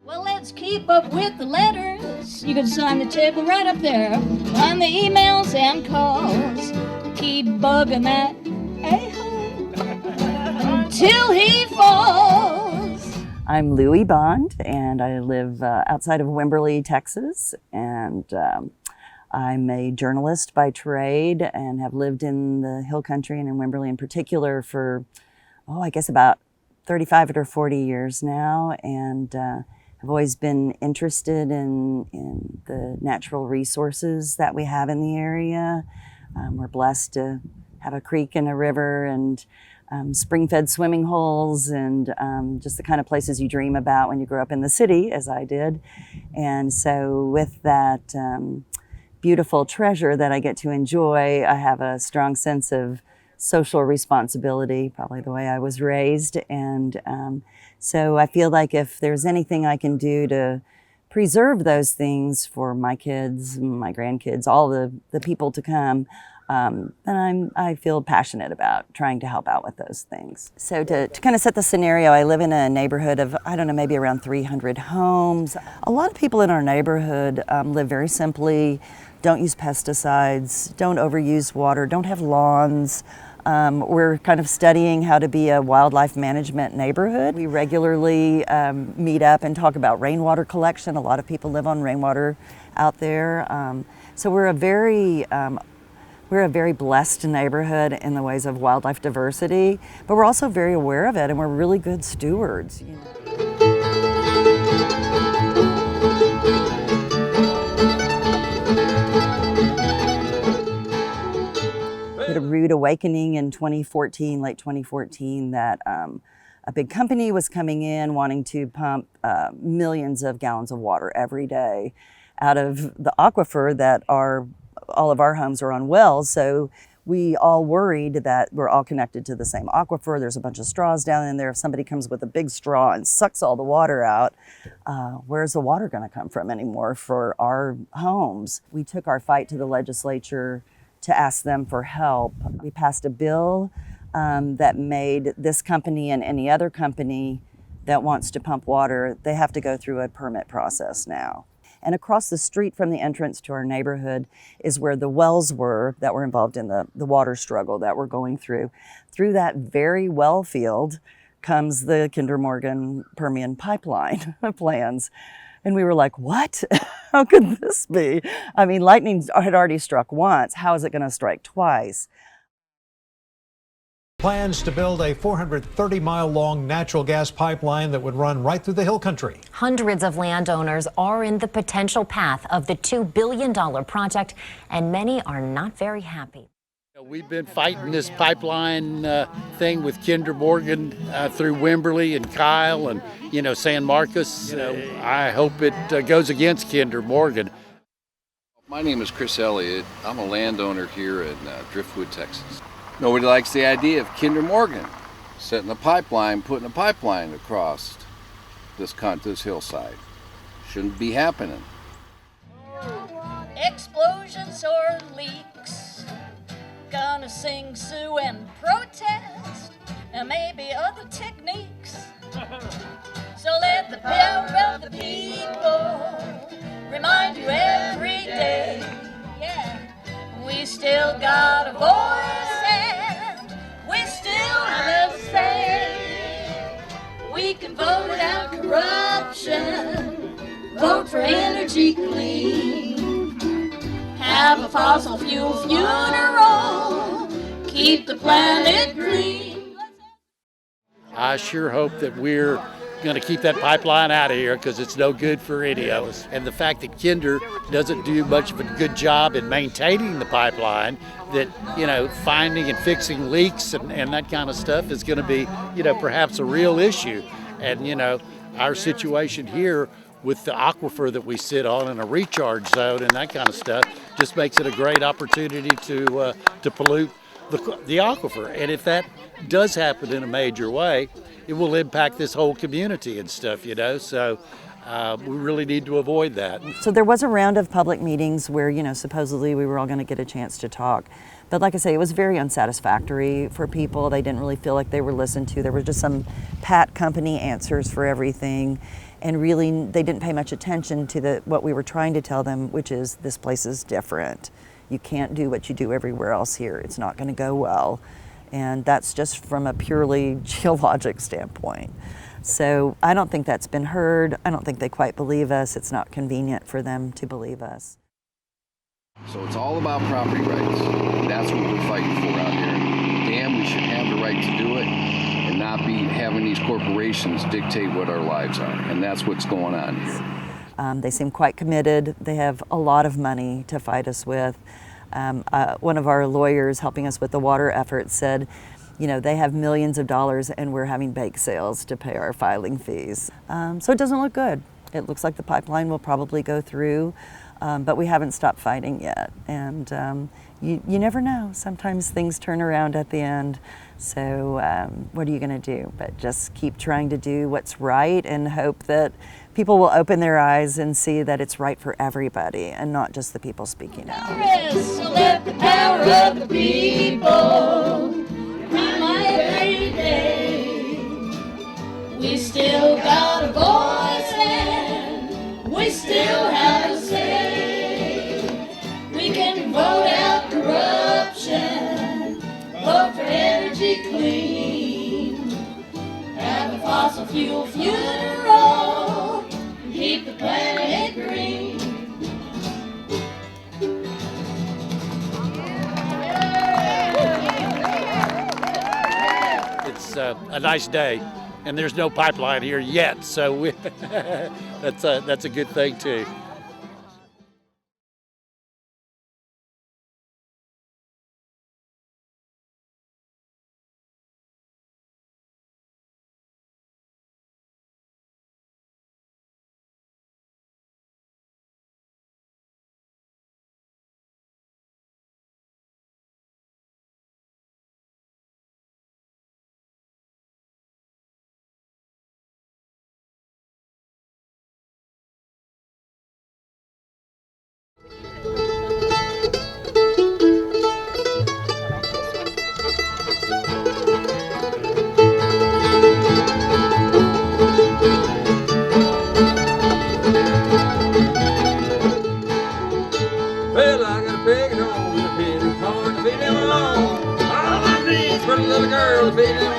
Well, let's keep up with the letters. You can sign the table right up there. On the emails and calls. Keep bugging that a-hole until he falls. I'm Louie Bond, and I live outside of Wimberley, Texas. And I'm a journalist by trade and have lived in the Hill Country and in Wimberley in particular for, I guess about 35 or 40 years now. And I've always been interested in the natural resources that we have in the area. We're blessed to have a creek and a river and spring-fed swimming holes and just the kind of places you dream about when you grow up in the city, as I did. And so with that beautiful treasure that I get to enjoy, I have a strong sense of social responsibility, probably the way I was raised. And so I feel like if there's anything I can do to preserve those things for my kids, my grandkids, all the people to come, then I feel passionate about trying to help out with those things. So to kind of set the scenario, I live in a neighborhood of, maybe around 300 homes. A lot of people in our neighborhood live very simply, don't use pesticides, don't overuse water, don't have lawns. We're kind of studying how to be a wildlife management neighborhood. We regularly meet up and talk about rainwater collection. A lot of people live on rainwater out there. So we're a very blessed neighborhood in the ways of wildlife diversity, but we're also very aware of it, and we're really good stewards. A rude awakening in 2014, late 2014, that a big company was coming in wanting to pump millions of gallons of water every day out of the aquifer that all of our homes are on wells. So we all worried that we're all connected to the same aquifer. There's a bunch of straws down in there. If somebody comes with a big straw and sucks all the water out, where's the water going to come from anymore for our homes? We took our fight to the legislature to ask them for help. We passed a bill that made this company and any other company that wants to pump water, they have to go through a permit process now. And across the street from the entrance to our neighborhood is where the wells were that were involved in the water struggle that we're going through. Through that very well field comes the Kinder Morgan Permian pipeline plans. And we were like, what? How could this be? I mean, lightning had already struck once. How is it going to strike twice? Plans to build a 430-mile-long natural gas pipeline that would run right through the Hill Country. Hundreds of landowners are in the potential path of the $2 billion project, and many are not very happy. We've been fighting this pipeline thing with Kinder Morgan through Wimberley and Kyle and, San Marcos. I hope it goes against Kinder Morgan. My name is Chris Elliot. I'm a landowner here in Driftwood, Texas. Nobody likes the idea of Kinder Morgan putting a pipeline across this hillside. Shouldn't be happening. Explosions or leaks, gonna sing, sue, and protest, and maybe other techniques. So let the power of the people remind you every day, yeah, we still got a voice and we still have a say. We can vote out corruption, vote for energy clean, have a fossil fuel funeral, keep the planet green. I sure hope that we're going to keep that pipeline out of here because it's no good for any of us. And the fact that Kinder doesn't do much of a good job in maintaining the pipeline, that, finding and fixing leaks and that kind of stuff is going to be, perhaps a real issue. And, our situation here with the aquifer that we sit on in a recharge zone and that kind of stuff just makes it a great opportunity to pollute the aquifer. And if that does happen in a major way, it will impact this whole community and stuff, so we really need to avoid that. So there was a round of public meetings where, supposedly we were all going to get a chance to talk. But like I say, it was very unsatisfactory for people. They didn't really feel like they were listened to. There were just some pat company answers for everything. And really, they didn't pay much attention to what we were trying to tell them, which is this place is different. You can't do what you do everywhere else here. It's not going to go well. And that's just from a purely geologic standpoint. So I don't think that's been heard. I don't think they quite believe us. It's not convenient for them to believe us. So it's all about property rights. That's what we're fighting for out here. Damn, we should have the right to do it and not be having these corporations dictate what our lives are. And that's what's going on here. They seem quite committed. They have a lot of money to fight us with. One of our lawyers helping us with the water effort said, you know, they have millions of dollars and we're having bake sales to pay our filing fees. So it doesn't look good. It looks like the pipeline will probably go through, but we haven't stopped fighting yet. And you never know. Sometimes things turn around at the end. So what are you going to do? But just keep trying to do what's right and hope that people will open their eyes and see that it's right for everybody and not just the people speaking out. So let the power of the people rule my every day. We still got a voice and we still have a say. We can vote out corruption, vote for energy clean, have a fossil fuel funeral, keep the planet green. It's a nice day, and there's no pipeline here yet, so that's a good thing too. Well, I got a big home, a pin and corn to feed them alone. All I need is for a little girl to feed them